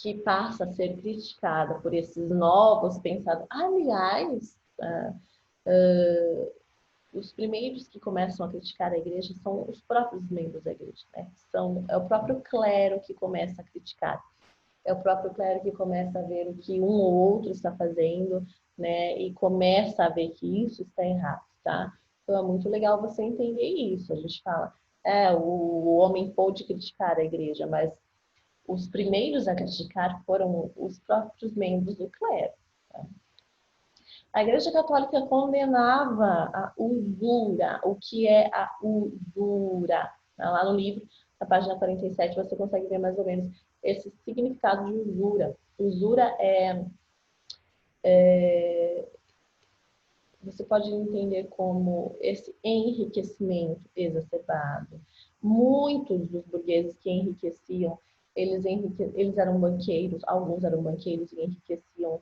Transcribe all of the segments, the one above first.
que passa a ser criticada por esses novos pensadores. Aliás, os primeiros que começam a criticar a igreja são os próprios membros da igreja, né? É o próprio clero que começa a criticar. É o próprio clero que começa a ver o que um ou outro está fazendo, né? E começa a ver que isso está errado, tá? Então é muito legal você entender isso. A gente fala, o homem pôde criticar a igreja, mas os primeiros a criticar foram os próprios membros do clero. Tá? A Igreja Católica condenava a usura. O que é a usura? Lá no livro, na página 47, você consegue ver mais ou menos esse significado de usura. Usura você pode entender como esse enriquecimento exacerbado. Muitos dos burgueses que enriqueciam, eles eram banqueiros, alguns eram banqueiros e enriqueciam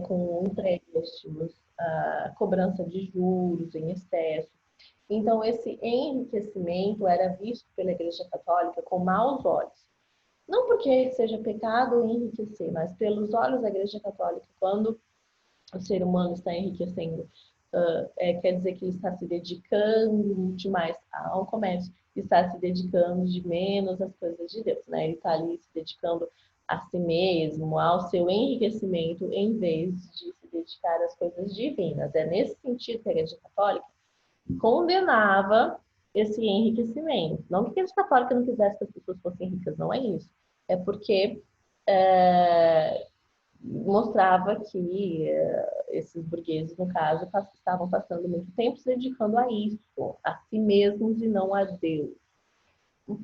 com empréstimos, cobrança de juros em excesso. Então, esse enriquecimento era visto pela Igreja Católica com maus olhos. Não porque seja pecado enriquecer, mas pelos olhos da Igreja Católica, quando o ser humano está enriquecendo, quer dizer que ele está se dedicando demais ao comércio, está se dedicando de menos às coisas de Deus, né? Ele está ali se dedicando a si mesmo, ao seu enriquecimento, em vez de se dedicar às coisas divinas. É nesse sentido que a Igreja Católica condenava esse enriquecimento. Não que a Igreja Católica não quisesse que as pessoas fossem ricas, não é isso. É porque mostrava que esses burgueses, no caso, estavam passando muito tempo se dedicando a isso, a si mesmos e não a Deus.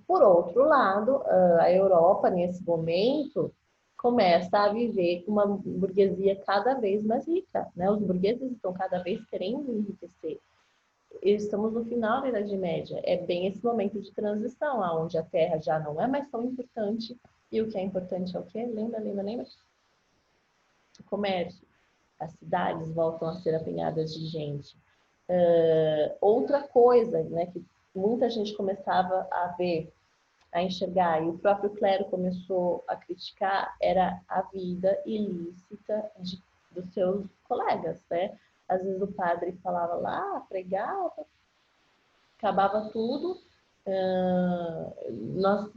Por outro lado, a Europa, nesse momento, começa a viver uma burguesia cada vez mais rica, né? Os burgueses estão cada vez querendo enriquecer. Estamos no final da Idade Média. É bem esse momento de transição, onde a terra já não é mais tão importante e o que é importante é o quê? Lembra? O comércio. As cidades voltam a ser apinhadas de gente. Outra coisa, né, que muita gente começava a ver, a enxergar, e o próprio clero começou a criticar, era a vida ilícita dos seus colegas, né? Às vezes o padre falava lá, pregava, acabava tudo.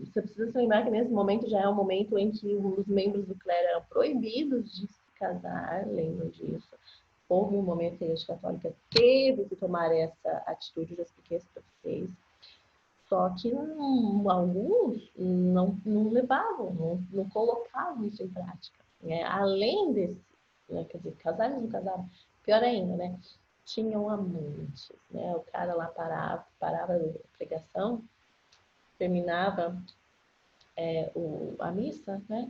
Você precisa se lembrar que nesse momento já é um momento em que os membros do clero eram proibidos de se casar, lembram disso? Houve um momento que a Igreja Católica teve que tomar essa atitude, já expliquei isso para vocês. Só que alguns não levavam, não colocavam isso em prática. Né? Além desse, né, quer dizer, casaram, não casaram, pior ainda, né? Tinham amantes, né? O cara lá parava a pregação, terminava a missa, né?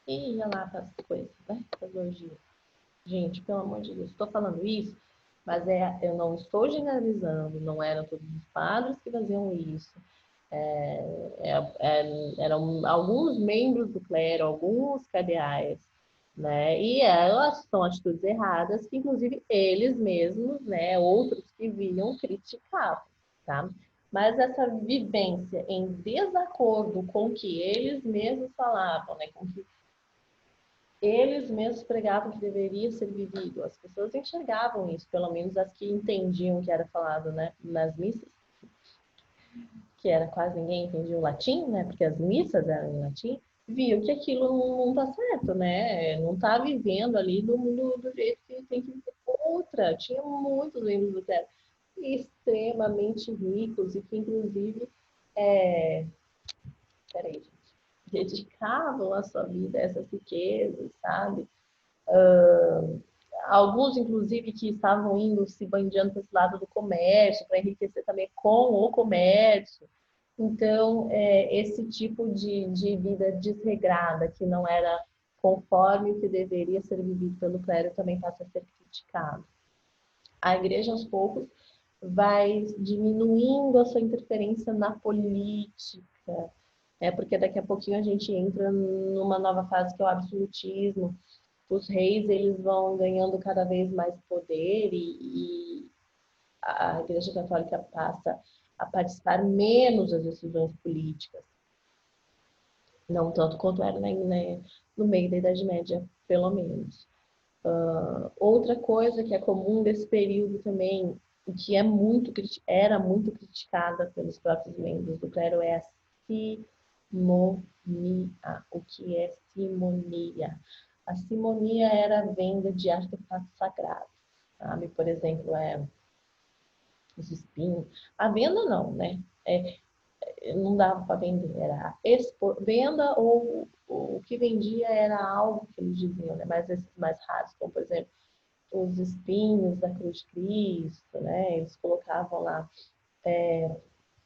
E ia lá para as coisas, né? Para as orgias. Gente, pelo amor de Deus, estou falando isso, mas eu não estou generalizando, não eram todos os padres que faziam isso. Eram alguns membros do clero, alguns cardeais, né? E elas são atitudes erradas que, inclusive, eles mesmos, né? Outros que viam, criticavam, tá? Mas essa vivência em desacordo com o que eles mesmos falavam, né? Com que eles mesmos pregavam que deveria ser vivido. As pessoas enxergavam isso, pelo menos as que entendiam o que era falado, né? Nas missas, que era quase ninguém entendia o latim, né? Porque as missas eram em latim, viu que aquilo não está certo, né? Não está vivendo ali do mundo do jeito que tem que viver. Outra, tinha muitos membros do clero extremamente ricos e que, inclusive, peraí, gente, dedicavam a sua vida a essas riquezas, sabe? Alguns, inclusive, que estavam indo se bandeando para esse lado do comércio, para enriquecer também com o comércio. Então, esse tipo de vida desregrada, que não era conforme o que deveria ser vivido pelo clero, também passa a ser criticado. A igreja, aos poucos, vai diminuindo a sua interferência na política, né? Porque daqui a pouquinho a gente entra numa nova fase que é o absolutismo. Os reis, eles vão ganhando cada vez mais poder e a Igreja Católica passa a participar menos das decisões políticas. não tanto quanto era no meio da Idade Média, pelo menos. Outra coisa que é comum desse período também, e que era muito criticada pelos próprios membros do clero, é a simonia. O que é simonia? A simonia era a venda de artefatos sagrados, sabe? Por exemplo, os espinhos. A venda não, né? Não dava para vender, era venda ou o que vendia era algo que eles diziam, né? Mas esses mais raros, como por exemplo os espinhos da cruz de Cristo, né? Eles colocavam lá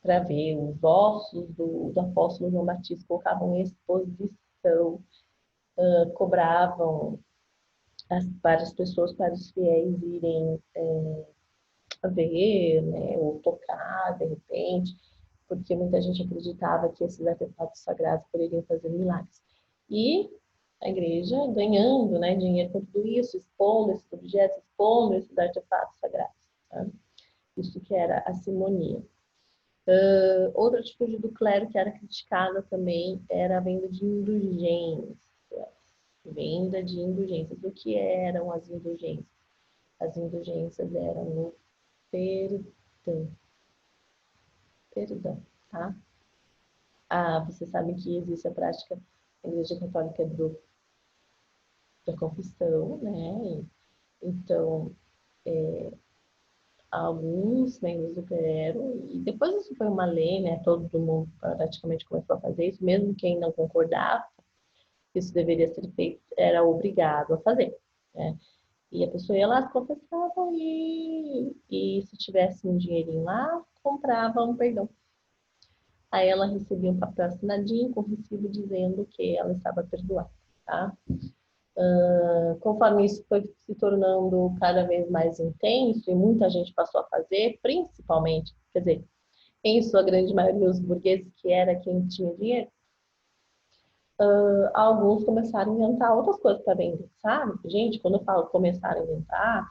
para ver os ossos do apóstolo João Batista, colocavam em exposição, cobravam para as pessoas, para os fiéis irem ver, né? Ou tocar de repente, porque muita gente acreditava que esses artefatos sagrados poderiam fazer milagres. E a igreja ganhando, né, dinheiro com tudo isso, expondo esses objetos, expondo esses artefatos sagrados. Tá? Isso que era a simonia. Outra atitude do clero que era criticada também era a venda de indulgências. Venda de indulgências. O que eram as indulgências? As indulgências eram o perdão. Perdão, tá? Você sabe que existe a prática da Igreja Católica da confissão, né? Então, alguns membros do clero, e depois isso foi uma lei, né? Todo mundo praticamente começou a fazer isso, mesmo quem não concordava, isso deveria ser feito, era obrigado a fazer, né? E a pessoa ia lá, confessava e se tivesse um dinheirinho lá, comprava um perdão. Aí ela recebia um papel assinadinho com recibo dizendo que ela estava perdoada, tá? Conforme isso foi se tornando cada vez mais intenso e muita gente passou a fazer, principalmente, quer dizer, em sua grande maioria os burgueses, que era quem tinha dinheiro, alguns começaram a inventar outras coisas para vender, sabe? Gente, quando eu falo começaram a inventar,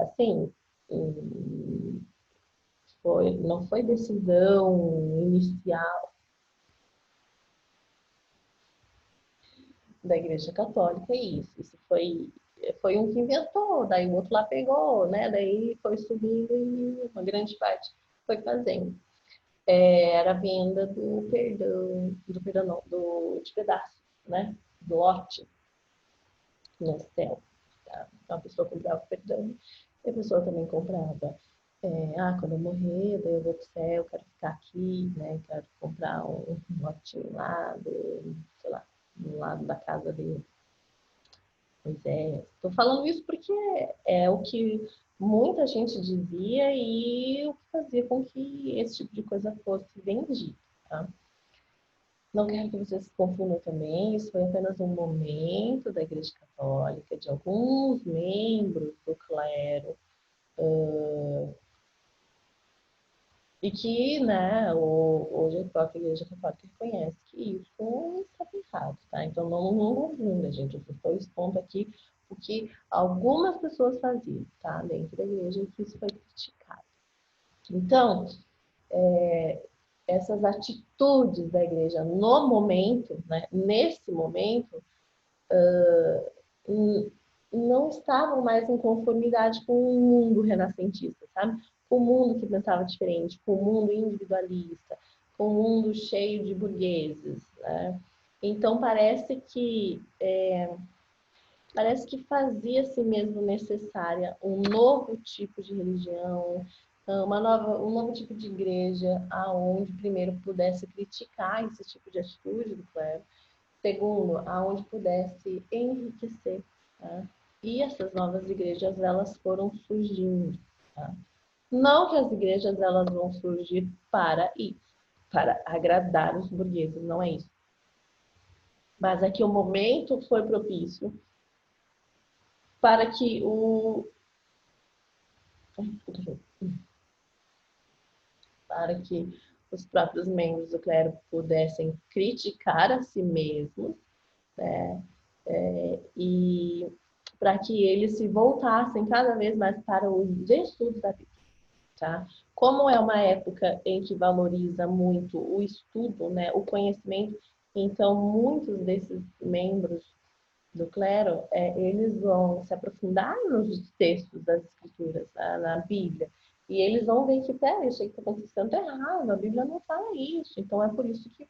assim, não foi decisão inicial da Igreja Católica, isso foi um que inventou, daí o outro lá pegou, né? Daí foi subindo e uma grande parte foi fazendo. Era a venda do perdão não, de pedaço, né? Do lote no céu. Tá? Então a pessoa comprava o perdão e a pessoa também comprava. Quando eu morrer, daí eu vou pro céu, quero ficar aqui, né? Quero comprar um lotinho lá, sei lá, do lado da casa dele. Pois é, estou falando isso porque é o que muita gente dizia e o que fazia com que esse tipo de coisa fosse vendida. Tá? Não quero que vocês se confundam também, isso foi apenas um momento da Igreja Católica, de alguns membros do clero, e que, né, hoje a própria Igreja Católica reconhece que isso está errado, tá? Então não confunda, gente. Eu estou expondo aqui o que algumas pessoas faziam, tá? Dentro da igreja, e que isso foi criticado. Então, essas atitudes da igreja no momento, né, nesse momento, não estavam mais em conformidade com o mundo renascentista, sabe? Com o mundo que pensava diferente, com o mundo individualista, com o mundo cheio de burgueses, né? Então parece que fazia-se mesmo necessária um novo tipo de religião, um novo tipo de igreja, aonde primeiro pudesse criticar esse tipo de atitude do clero, segundo, aonde pudesse enriquecer, tá? E essas novas igrejas, elas foram surgindo, tá? Não que as igrejas, elas vão surgir para isso, para agradar os burgueses, não é isso. Mas é que o momento foi propício para que para que os próprios membros do clero pudessem criticar a si mesmos, né? E para que eles se voltassem cada vez mais para os estudos da Bíblia. Tá? Como é uma época em que valoriza muito o estudo, né, o conhecimento, Então, muitos desses membros do clero, eles vão se aprofundar nos textos das escrituras, na Bíblia. E eles vão ver que, pera, isso aí que está acontecendo é errado, a Bíblia não fala isso. Então, é por isso que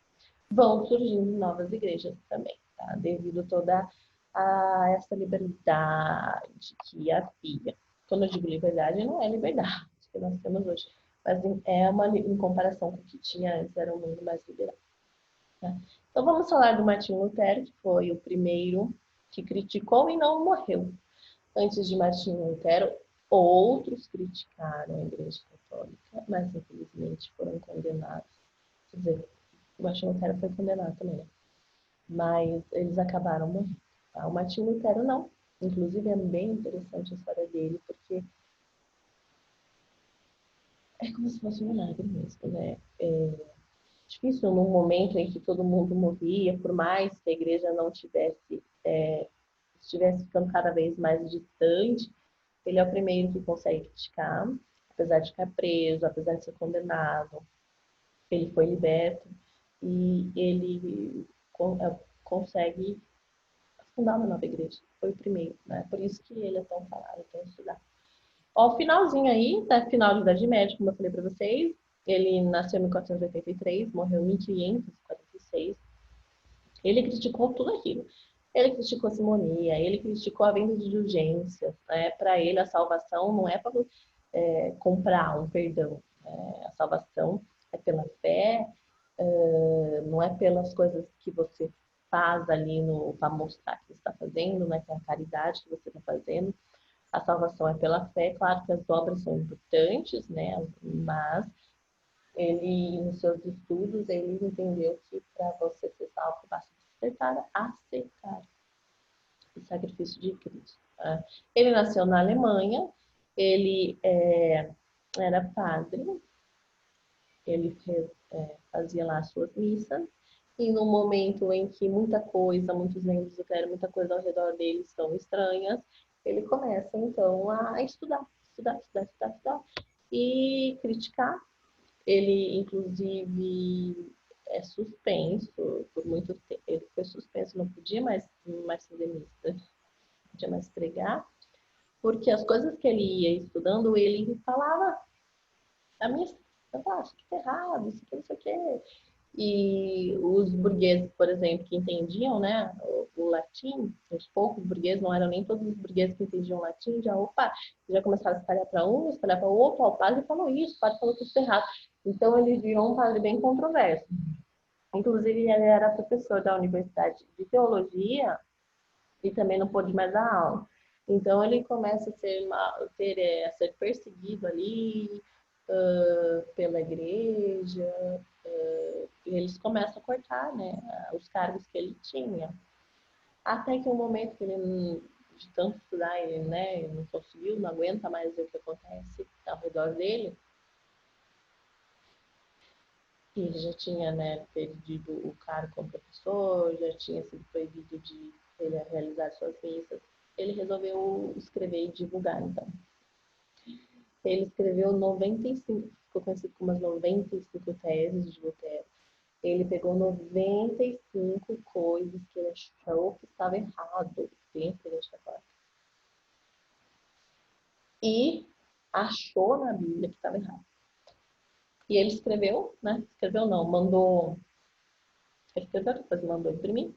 vão surgindo novas igrejas também, tá? Devido toda a essa liberdade que havia. Quando eu digo liberdade, não é liberdade que nós temos hoje, mas é uma, em comparação com o que tinha antes, era um mundo mais liberal. Tá? Então vamos falar do Martinho Lutero, que foi o primeiro que criticou e não morreu. Antes de Martinho Lutero, outros criticaram a Igreja Católica, mas infelizmente foram condenados. Quer dizer, o Martinho Lutero foi condenado também, né? Mas eles acabaram morrendo. Tá? O Martinho Lutero não. Inclusive é bem interessante a história dele, porque é como se fosse um milagre mesmo, né? Difícil num momento em que todo mundo morria, por mais que a igreja não tivesse, estivesse ficando cada vez mais distante, ele é o primeiro que consegue criticar, apesar de ficar preso, apesar de ser condenado, ele foi liberto e ele consegue fundar uma nova igreja. Foi o primeiro, né? Por isso que ele é tão falado, tão estudado. Ó, o finalzinho aí, da final da Idade Média, como eu falei para vocês, ele nasceu em 1483, morreu em 1546. Ele criticou tudo aquilo. Ele criticou a simonia, ele criticou a venda de indulgências. Né? Para ele, a salvação não é para comprar um perdão. Né? A salvação é pela fé, não é pelas coisas que você faz ali para mostrar que você está fazendo, não é pela caridade que você está fazendo. A salvação é pela fé, claro que as obras são importantes, né? Mas ele, nos seus estudos, ele entendeu que para você ser salvo, basta aceitar o sacrifício de Cristo. Tá? Ele nasceu na Alemanha, ele era padre, ele fazia lá as suas missas, e no momento em que muita coisa, muitos membros do clero, muita coisa ao redor dele são estranhas, ele começa então a estudar e criticar. Ele, inclusive, é suspenso por muito tempo. Ele foi suspenso, não podia mais fazer missa, não podia mais pregar, porque as coisas que ele ia estudando, ele falava a missa. Eu falava, isso aqui tá errado, isso aqui não sei o quê. E os burgueses, por exemplo, que entendiam, né, o latim, os poucos burgueses, não eram nem todos os burgueses que entendiam latim, já começaram a espalhar para um, espalhar para o outro, o padre falou isso, o padre falou tudo errado. Então ele virou um padre bem controverso. Inclusive ele era professor da Universidade de Teologia e também não pôde mais dar aula. Então ele começa a ser perseguido ali pela igreja, e eles começam a cortar, né, os cargos que ele tinha. Até que um momento que ele, de tanto estudar, ele, né, ele não conseguiu, não aguenta mais ver o que acontece ao redor dele. E ele já tinha, né, perdido o cargo como professor, já tinha sido proibido de ele realizar suas missas. Ele resolveu escrever e divulgar, então. Ele escreveu 95, ficou conhecido como as 95 teses de Lutero. Ele pegou 95 coisas que ele achou que estava errado dentro da Igreja Católica. E achou na Bíblia que estava errado. E ele escreveu, né? Escreveu não, mandou. Escreveu, depois mandou imprimir.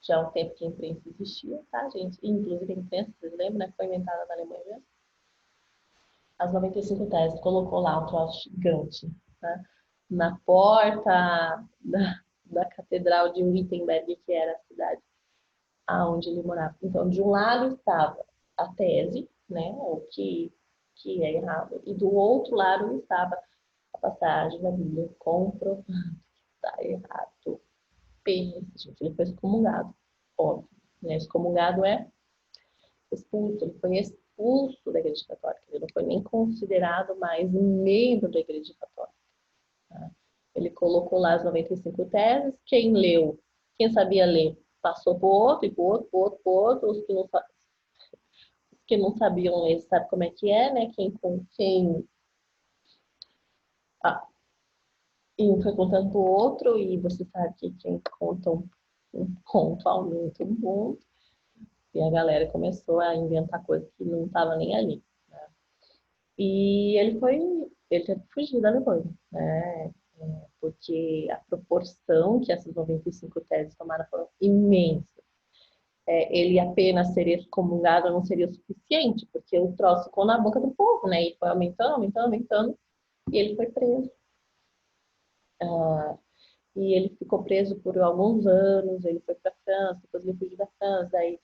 Já há um tempo que a imprensa existia, tá, gente? Inclusive a imprensa, vocês lembram, né? Foi inventada na Alemanha mesmo. As 95 teses, colocou lá o troço gigante, né? Na porta da Catedral de Wittenberg, que era a cidade aonde ele morava. Então, de um lado estava a tese, né, o que é errado, e do outro lado estava a passagem da Bíblia comprovando que está errado. Gente, ele foi excomungado, óbvio. Né? Excomungado é expulso, ele foi expulso da Igreja Católica, ele não foi nem considerado mais um membro da Igreja Católica. Tá? Ele colocou lá as 95 teses, quem leu, quem sabia ler, passou para o outro, e para o outro, para o outro, para o outro, os que não sabiam ler, sabe como é que é, né? Quem ah, E um foi contando pro outro, e você sabe que quem conta um conto aumenta um mundo. E a galera começou a inventar coisas que não estavam nem ali. E ele teve que fugir da Alemanha, né? Porque a proporção que essas 95 teses tomaram foram imensas. Ele apenas ser excomungado não seria o suficiente, porque o troço ficou na boca do povo, né? E foi aumentando, aumentando, aumentando, e ele foi preso. E ele ficou preso por alguns anos, ele foi para a França, depois ele fugiu da França, aí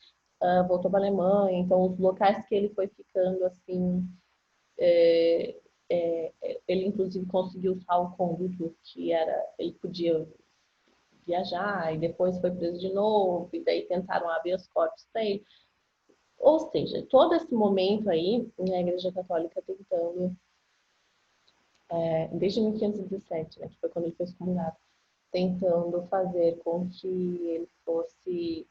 voltou para a Alemanha. Então, os locais que ele foi ficando, assim, é, ele inclusive conseguiu o salvo-conduto, que era, ele podia viajar, e depois foi preso de novo, e daí tentaram abrir os corpos para ele. Ou seja, todo esse momento aí, a Igreja Católica tentando, desde 1517, né, que foi quando ele foi excomungado, tentando fazer com que ele fosse,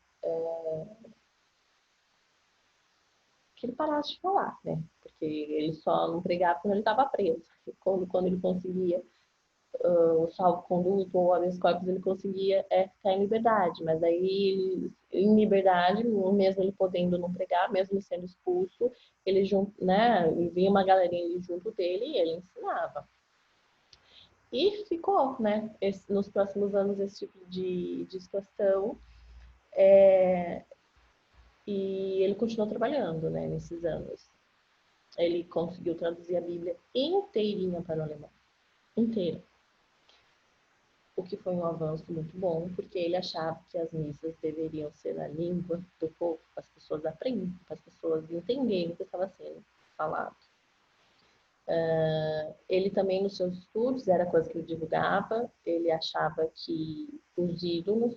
que ele parasse de falar, né? Porque ele só não pregava quando ele estava preso. E quando ele conseguia o salvo-conduto ou habeas corpus, ele conseguia ficar em liberdade. Mas aí, em liberdade, mesmo ele podendo não pregar, mesmo ele sendo expulso, ele junto, né? E vinha uma galerinha ali junto dele e ele ensinava. E ficou, né? Nos próximos anos, esse tipo de situação. E ele continuou trabalhando, né, nesses anos. Ele conseguiu traduzir a Bíblia inteirinha para o alemão. Inteira. O que foi um avanço muito bom, porque ele achava que as missas deveriam ser na língua do povo, para as pessoas aprenderem, para as pessoas entenderem o que estava sendo falado. Ele também, nos seus estudos, era coisa que ele divulgava, ele achava que os ídolos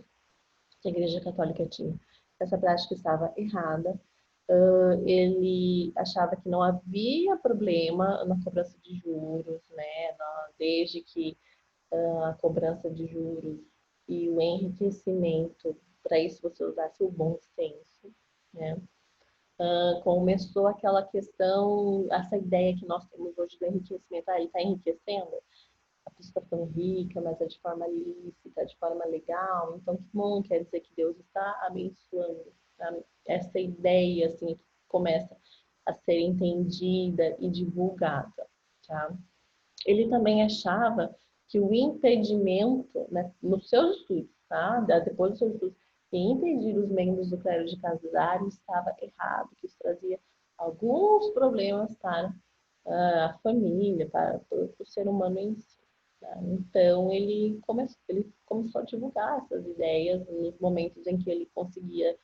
que a Igreja Católica tinha, essa prática estava errada. Ele achava que não havia problema na cobrança de juros, né? Desde que a cobrança de juros e o enriquecimento, para isso você usasse o bom senso, né? Começou aquela questão, essa ideia que nós temos hoje do enriquecimento, ele está enriquecendo, a pessoa está ficando rica, mas é de forma lícita, de forma legal, então que bom, quer dizer que Deus está abençoando. Tá? Essa ideia, assim, que começa a ser entendida e divulgada, tá? Ele também achava que o impedimento, né, nos seus estudos, tá? Depois dos seus estudos, que impedir os membros do clero de casar estava errado, que isso trazia alguns problemas para a família, para o ser humano em si. Tá? Então, ele começou a divulgar essas ideias nos momentos em que ele conseguia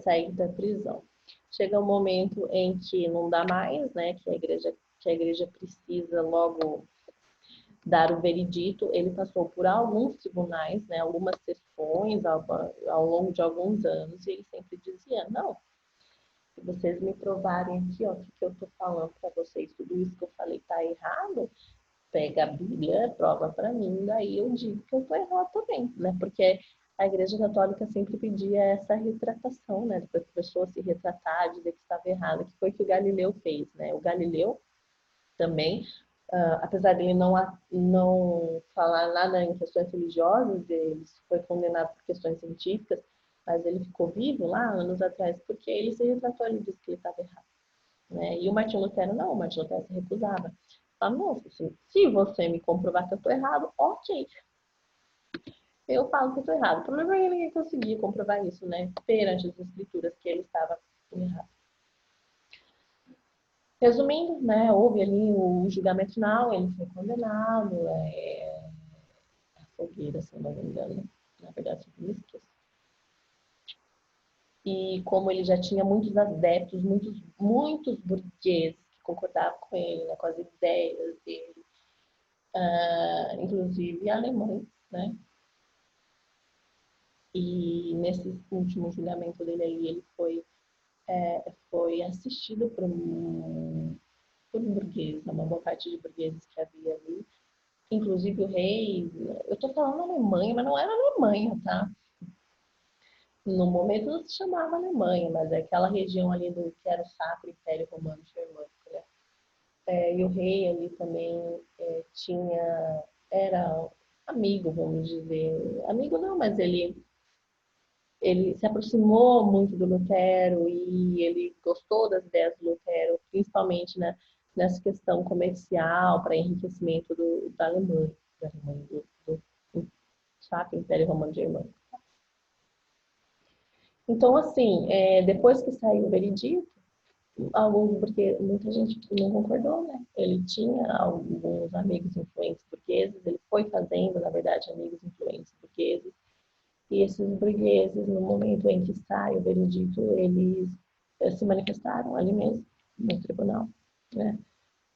sair da prisão. Chega um momento em que não dá mais, né, que a igreja precisa logo dar o veredito. Ele passou por alguns tribunais, né, algumas sessões ao longo de alguns anos, e ele sempre dizia, não, se vocês me provarem aqui, ó, que eu tô falando para vocês, tudo isso que eu falei tá errado, pega a Bíblia, prova para mim, daí eu digo que eu tô errado também, né? Porque a Igreja Católica sempre pedia essa retratação, né? Para a pessoa se retratar, dizer que estava errada, que foi o que o Galileu fez, né? O Galileu também, apesar dele não falar nada em questões religiosas, ele foi condenado por questões científicas, mas ele ficou vivo lá anos atrás porque ele se retratou, ele disse que ele estava errado. Né? E o Martinho Lutero não, o Martinho Lutero se recusava. Fala, moço, se você me comprovar que eu estou errado, ok. Eu falo que eu estou errado. O problema é que ninguém conseguia comprovar isso, né? Perante as escrituras que ele estava errado. Resumindo, né, houve ali o julgamento final, ele foi condenado, a fogueira, se não me engano, na verdade, me esqueço. E como ele já tinha muitos adeptos, muitos burgueses que concordavam com ele, né, com as ideias dele, inclusive alemães, né? E nesse último julgamento dele aí, ele foi assistido por burgueses, uma boa parte de burgueses que havia ali. Inclusive o rei, eu tô falando Alemanha, mas não era Alemanha, tá? No momento não se chamava Alemanha, mas é aquela região ali do que era o Sacro Império Romano Germânico, né? E o rei ali também tinha, era amigo, vamos dizer. Amigo não, mas ele se aproximou muito do Lutero e ele gostou das ideias do Lutero, principalmente, né, nessa questão comercial para enriquecimento da Alemanha, do Sacro Império Romano Germânico. Então, assim, depois que saiu o veredito, porque muita gente não concordou, né? Ele tinha alguns amigos influentes burgueses, ele foi fazendo, na verdade, amigos influentes burgueses, e esses burgueses, no momento em que sai o veredito, eles se manifestaram ali mesmo, no tribunal, né?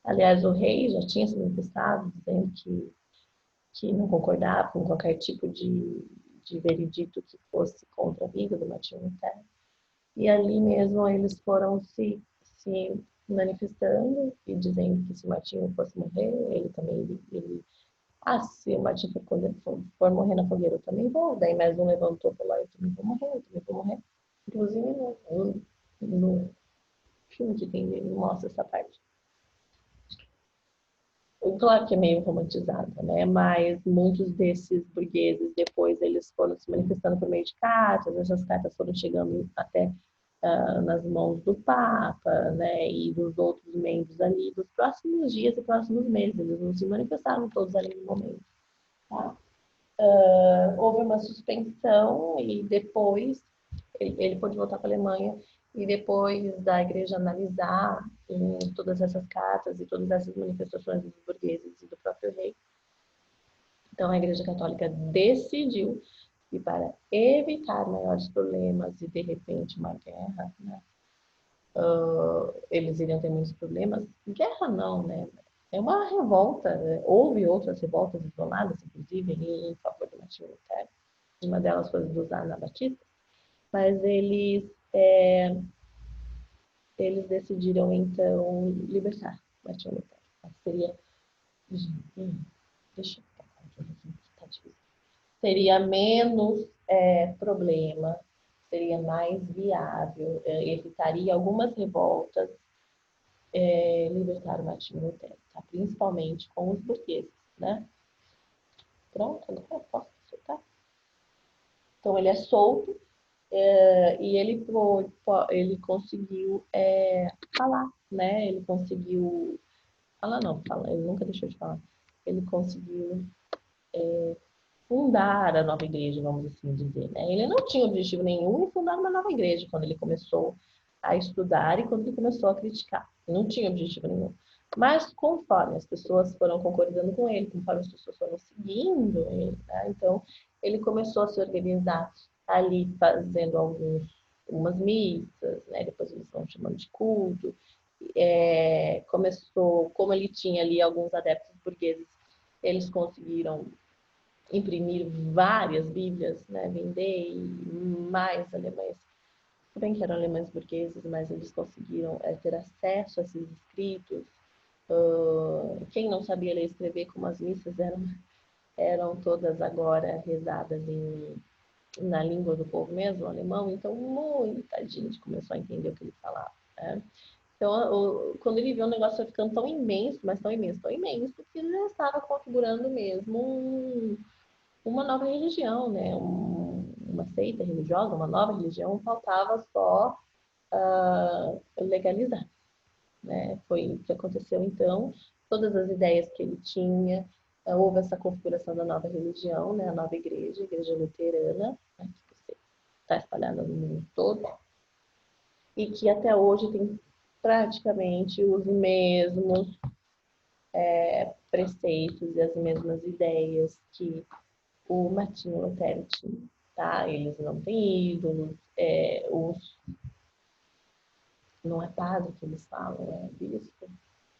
Aliás, o rei já tinha se manifestado, dizendo que não concordava com qualquer tipo de veredito que fosse contra a vida do Martinho Lutero. E ali mesmo eles foram se manifestando e dizendo que se o Martinho fosse morrer, ele também, se o Martinho for morrer na fogueira, eu também vou. Daí mais um levantou e falou, eu também vou morrer, eu também vou morrer. Inclusive no filme que tem, ele mostra essa parte. Claro que é meio romantizada, né? Mas muitos desses burgueses depois eles foram se manifestando por meio de cartas, essas cartas foram chegando até nas mãos do Papa, né? E dos outros membros ali dos próximos dias e próximos meses. Eles não se manifestaram todos ali no momento. Tá? Houve uma suspensão e depois ele pôde voltar para a Alemanha e depois da igreja analisar todas essas cartas e todas essas manifestações dos burgueses e do próprio rei, então a Igreja Católica decidiu que para evitar maiores problemas e de repente uma guerra, né, eles iriam ter muitos problemas. Guerra não, né? É uma revolta. Houve outras revoltas isoladas, inclusive, em favor do Martinho Lutero. Uma delas foi dos anabatistas. Mas eles decidiram, então, libertar Martinho Lutero. Seria... Deixa eu... Tá difícil. Seria menos problema, seria mais viável, evitaria algumas revoltas, libertar o Martinho Lutero, tá? Principalmente com os burgueses, né? Pronto, agora eu posso soltar. Então ele é solto e ele conseguiu falar, né? Ele conseguiu falar, não, fala, ele nunca deixou de falar. Ele conseguiu fundar a nova igreja, vamos assim dizer. Né? Ele não tinha objetivo nenhum em fundar uma nova igreja quando ele começou a estudar e quando ele começou a criticar. Não tinha objetivo nenhum. Mas conforme as pessoas foram concordando com ele, conforme as pessoas foram seguindo ele, né? Então ele começou a se organizar ali fazendo algumas missas, né? Depois eles vão chamando de culto. Começou, como ele tinha ali alguns adeptos burgueses, eles conseguiram imprimir várias bíblias, né, vender e mais alemães, bem que eram alemães burgueses, mas eles conseguiram ter acesso a esses escritos. Quem não sabia ler e escrever, como as missas eram todas agora rezadas na língua do povo mesmo, alemão, então muita gente começou a entender o que ele falava. Né? Então, quando ele viu o negócio ficando tão imenso, mas tão imenso, que ele já estava configurando mesmo uma nova religião, né? Uma seita religiosa, uma nova religião, faltava só legalizar. Né? Foi o que aconteceu então, todas as ideias que ele tinha, houve essa configuração da nova religião, né? A nova igreja, a igreja luterana, né? Que está espalhada no mundo todo, e que até hoje tem praticamente os mesmos preceitos e as mesmas ideias que o Martinho Lutero tinha, tá? Eles não têm ídolos, não é padre que eles falam, é bispo.